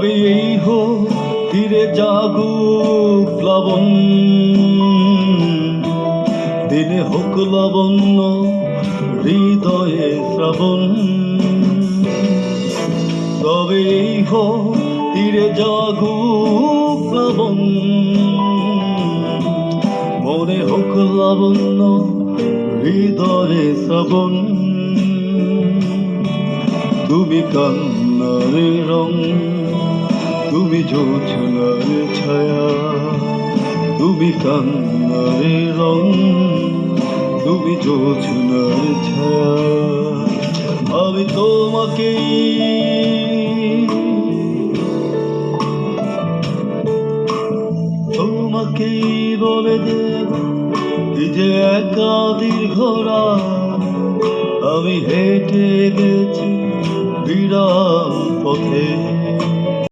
এই হোক তীরে জাগুক প্লাবন, দিনে হোক লাবণ্য হৃদয়ে শ্রাবণ। তবে এই হোক তীরে জাগুক প্লাবন, মনে হোক লাবণ্য হৃদয়ে শ্রাবণ। তুমি কান্নারে রং, তুমি জোছনার ছায়া, তুমি কান্নারে রং, তুমি জোছনার ছায়া। আমি তোমাকেই তোমাকেই বলে দেব, এই যে একা দীর্ঘ রাত আমি হেঁটে গেছি বিরাম পথে।